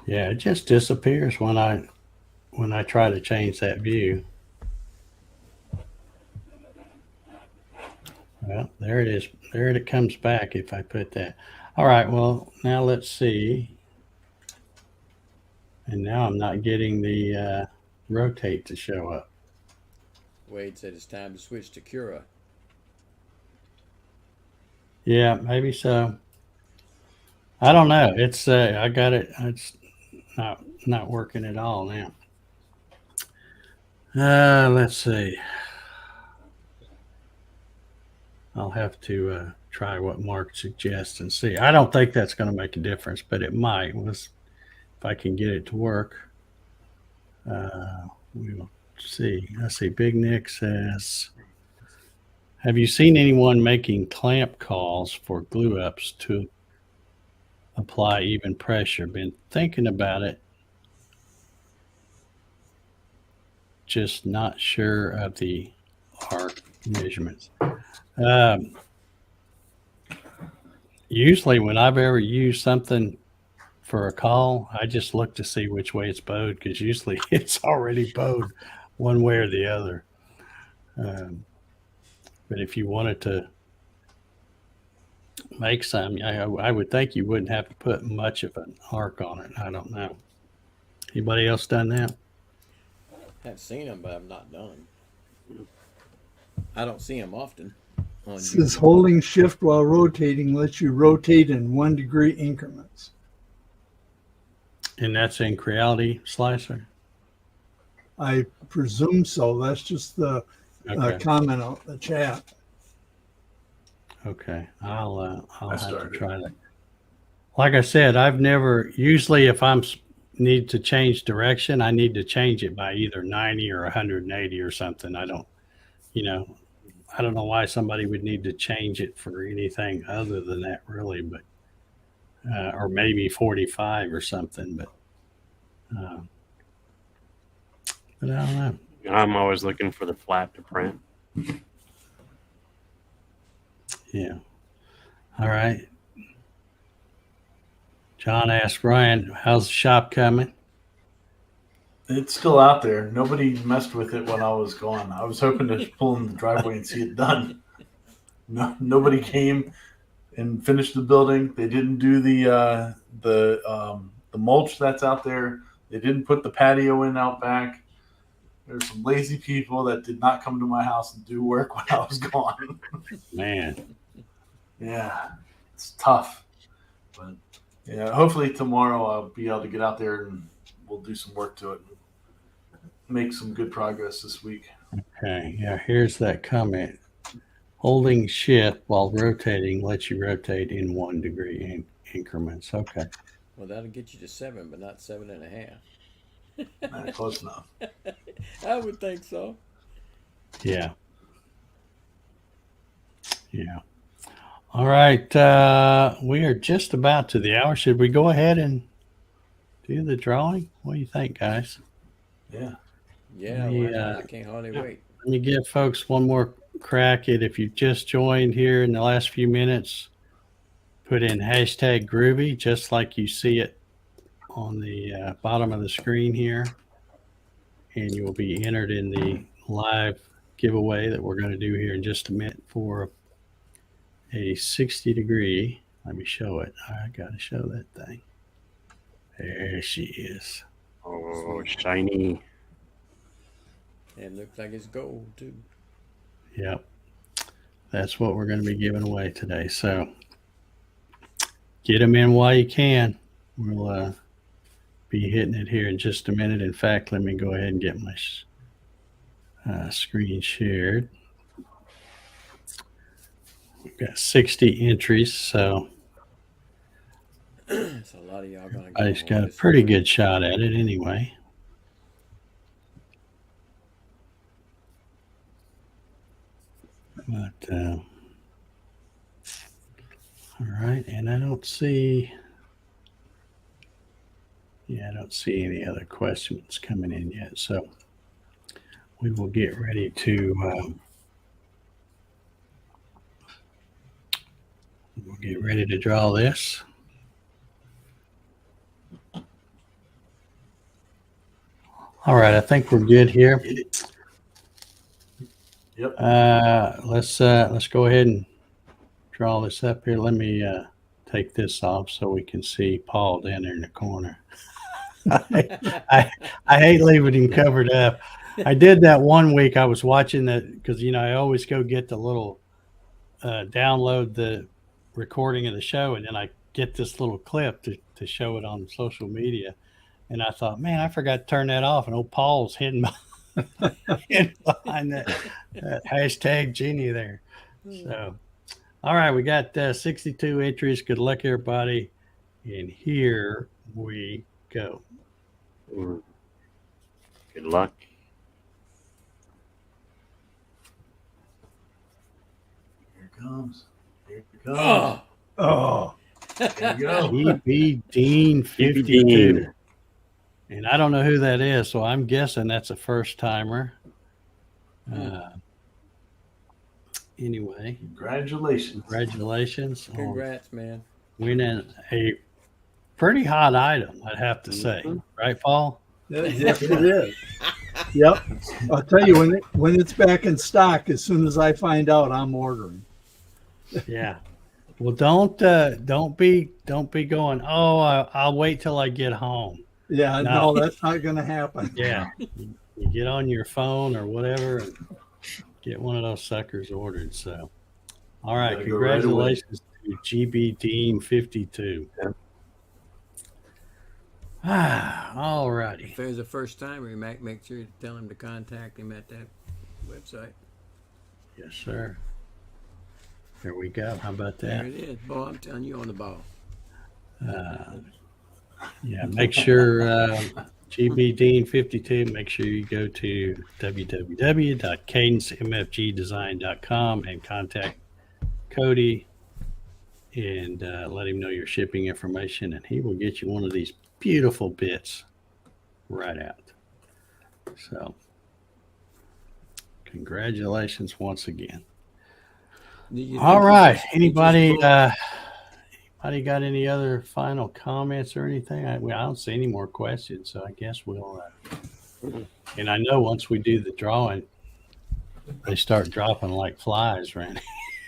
Yeah, it just disappears when I try to change that view. Well, there it is. There it comes back if I put that. All right, well, now let's see. And now I'm not getting the rotate to show up. Wade said it's time to switch to Cura. Yeah, maybe so. I don't know. It's I got it. It's not working at all now. Let's see. I'll have to try what Mark suggests and see. I don't think that's going to make a difference, but it might. If I can get it to work, we will see. Let's see. Big Nick says, have you seen anyone making clamp calls for glue ups to apply even pressure? Been thinking about it. Just not sure of the arc measurements. Usually when I've ever used something for a call, I just look to see which way it's bowed because usually it's already bowed one way or the other. But if you wanted to make some, I would think you wouldn't have to put much of an arc on it. I don't know. Anybody else done that? I've seen them, but I've not done them. I don't see them often. It says holding shift while rotating lets you rotate in 1-degree increments. And that's in Creality Slicer. I presume so. That's just the Okay. comment on the chat. Okay. I'll have to started. try that. Like I said, I've never, usually if I'm need to change direction, I need to change it by either 90 or 180 or something. I don't know why somebody would need to change it for anything other than that, really, but or maybe 45 or something, but I don't know. I'm always looking for the flap to print. Yeah. All right. John asked Ryan, how's the shop coming? It's still out there. Nobody messed with it when I was gone. I was hoping to pull in the driveway and see it done. No, nobody came and finished the building. They didn't do the mulch that's out there. They didn't put the patio in out back. There's some lazy people that did not come to my house and do work when I was gone. Man. Yeah, it's tough. But yeah, hopefully tomorrow I'll be able to get out there and we'll do some work to it and make some good progress this week. Okay. Yeah, here's that comment. Holding shift while rotating lets you rotate in 1-degree increments. Okay. Well, that'll get you to 7, but not 7.5. Close enough. I would think so. Yeah. Yeah. All right. We are just about to the hour. Should we go ahead and do the drawing? What do you think, guys? Yeah. Yeah, Yeah. I can't hardly wait. Let me give folks one more crack at if you've just joined here in the last few minutes, put in hashtag Groovy, just like you see it on the bottom of the screen here, and you will be entered in the live giveaway that we're going to do here in just a minute for a 60-degree. Let me show it. I got to show that thing. There she is. Oh, shiny. It looks like it's gold, too. Yep. That's what we're going to be giving away today. So get them in while you can. We'll be hitting it here in just a minute. In fact, let me go ahead and get my screen shared. We've got 60 entries, so So a lot of y'all gonna. I just got a pretty good shot at it anyway. But all right, and I don't see any other questions coming in yet, so we will get ready to draw this. All right, I think we're good here. Yep. Let's go ahead and draw this up here. Let me take this off so we can see Paul down there in the corner. I hate leaving him covered up. I did that one week. I was watching that because I always go get the little download the recording of the show, and then I get this little clip to show it on social media. And I thought, man, I forgot to turn that off. And old Paul's hidden behind that hashtag Genie there. So, all right, we got 62 entries. Good luck, everybody. And here we go. Good luck. Here it comes. Here it comes. Oh, There you go. E.B. Dean E.B. 52. Dean. And I don't know who that is, so I'm guessing that's a first timer. Anyway, Congratulations. congratulations on Congrats, man. winning a pretty hot item, I'd have to say. Right, Paul? yes, it is. Yep. I'll tell you when it's back in stock. As soon as I find out, I'm ordering. Yeah. Well, don't be going, oh, I'll wait till I get home. Yeah, No. no, that's not going to happen. Yeah. you get on your phone or whatever and get one of those suckers ordered. So, all right, Gotta go right away. congratulations to GB Dean 52. Yeah. All righty. If there's a first timer, make sure to tell him to contact him at that website. Yes, sir. There we go. How about There that? it is. Boy, I'm telling you on the ball. Yeah, make sure GB Dean 52. Make sure you go to www.cadencemfgdesign.com and contact Cody and let him know your shipping information, and he will get you one of these beautiful bits right out. So, congratulations once again. Do you All think right. he just Anybody pulled- anybody got any other final comments or anything? I don't see any more questions, so I guess we'll. And I know once we do the drawing, they start dropping like flies, Randy.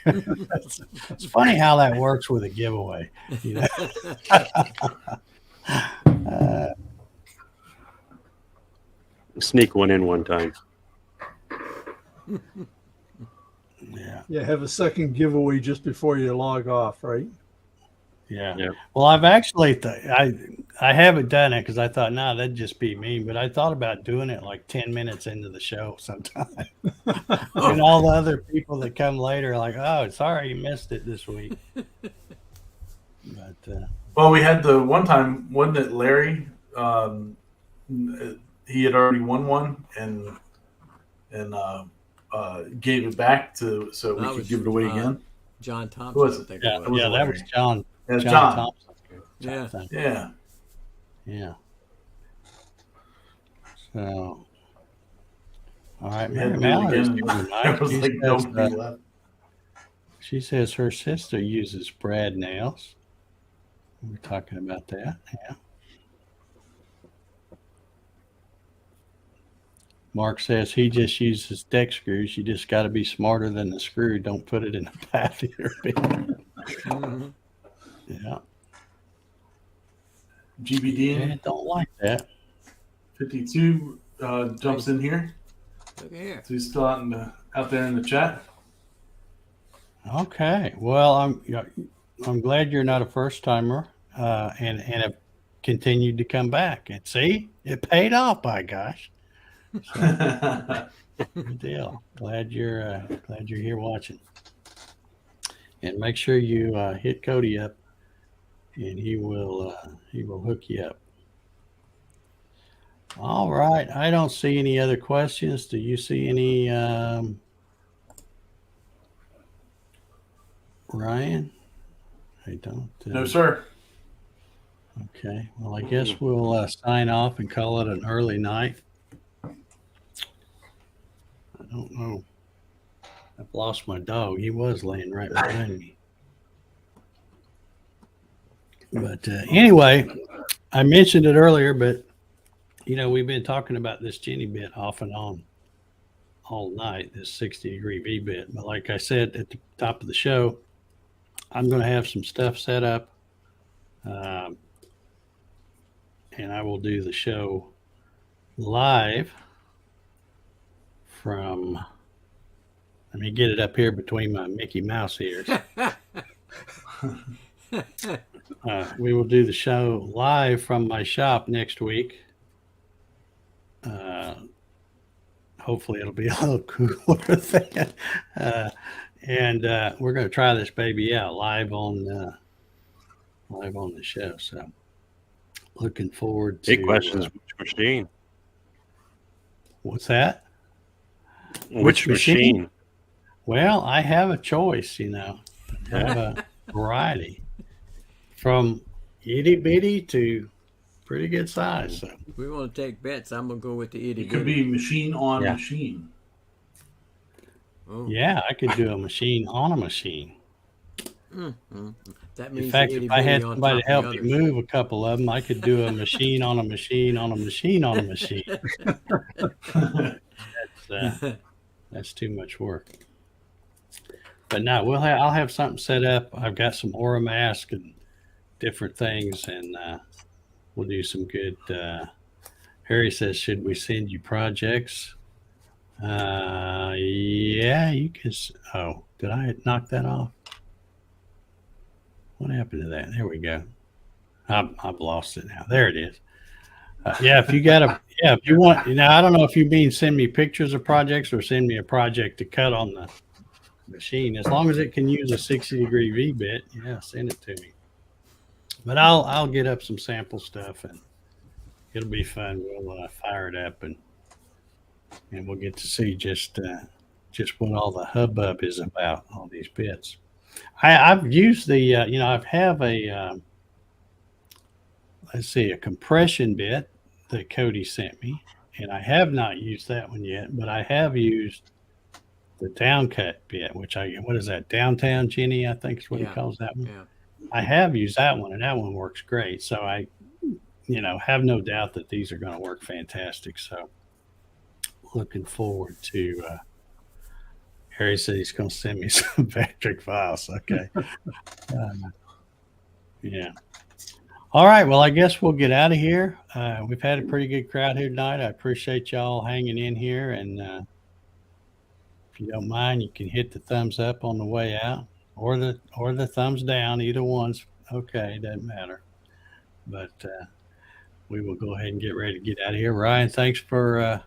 It's funny how that works with a giveaway. You know? Sneak one in one time. Yeah. Yeah, have a second giveaway just before you log off, right? Yeah. Yeah. Well, I've actually, I haven't done it because I thought, no, that'd just be mean. But I thought about doing it like 10 minutes into the show sometime. And all the other people that come later are like, oh, sorry you missed it this week. But Well, we had the one time, wasn't it Larry? He had already won one and gave it back so we That could was, give it away again. John Thompson, Who was I it? think yeah, it was. that was John. Yeah, John John. Thompson. Yeah. Yeah. Yeah. So, all right, We had Mary to do it Mallory's again. doing There nice. was like nobody left. She says her sister uses Brad nails. We were talking about that. Yeah. Mark says he just uses deck screws. You just got to be smarter than the screw. Don't put it in the path either. Mhm. Yeah. GBD Yeah, don't like that. 52 jumps in here. Look here. So he's still out there in the chat. Okay. Well, I'm glad you're not a first timer, and have continued to come back. And see, it paid off. By gosh. Good deal. Glad you're here watching. And make sure you hit Cody up, and he will hook you up. All right. I don't see any other questions. Do you see any, Ryan? I don't. No, sir. Okay. Well, I guess we'll sign off and call it an early night. I don't know. I've lost my dog. He was laying right behind me. But anyway, I mentioned it earlier, but we've been talking about this Jenny bit off and on all night, this 60-degree V bit. But like I said at the top of the show, I'm going to have some stuff set up, and I will do the show live from, let me get it up here between my Mickey Mouse ears. We will do the show live from my shop next week. Hopefully it'll be a little cooler then. And we're going to try this baby out live on the show. So looking forward to. Big questions. Which machine? What's that? Which machine? Well, I have a choice, I have a variety from itty bitty to pretty good size. So If we want to take bets, I'm going to go with the itty It could bitty. be machine on Yeah. machine. Oh. yeah, I could do a machine on a machine. That means In fact, the itty if I had bitty on somebody top to of help the me others. move a couple of them, I could do a machine on a machine on a machine on a machine. That's too much work. But no, I'll have something set up. I've got some aura mask and different things, and we'll do some good Harry says, should we send you projects? Yeah, you can. Oh, did I knock that off? What happened to that? There we go. I've lost it now. There it is. Yeah, if you got a, yeah, if you want, I don't know if you mean send me pictures of projects or send me a project to cut on the machine. As long as it can use a 60-degree V-bit, yeah, send it to me. But I'll get up some sample stuff and it'll be fun. We'll fire it up and we'll get to see just what all the hubbub is about, all these bits. I've used the I have a let's see, a compression bit that Cody sent me, and I have not used that one yet, but I have used the downcut bit, which what is that, downtown Jenny, I think is what he calls that one. Yeah. I have used that one, and that one works great. So I have no doubt that these are going to work fantastic. So looking forward to Harry said he's going to send me some Patrick files. Okay. Yeah. All right. Well, I guess we'll get out of here. We've had a pretty good crowd here tonight. I appreciate y'all hanging in here. And if you don't mind, you can hit the thumbs up on the way out or the thumbs down. Either one's okay. Doesn't matter. But we will go ahead and get ready to get out of here. Ryan, thanks for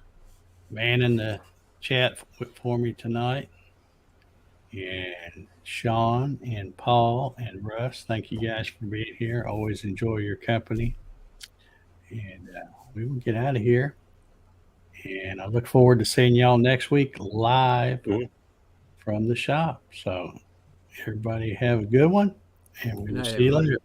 manning the chat for me tonight. And Sean and Paul and Russ, thank you guys for being here. Always enjoy your company. And we will get out of here. And I look forward to seeing y'all next week live from the shop. So everybody have a good one. And we will see you later.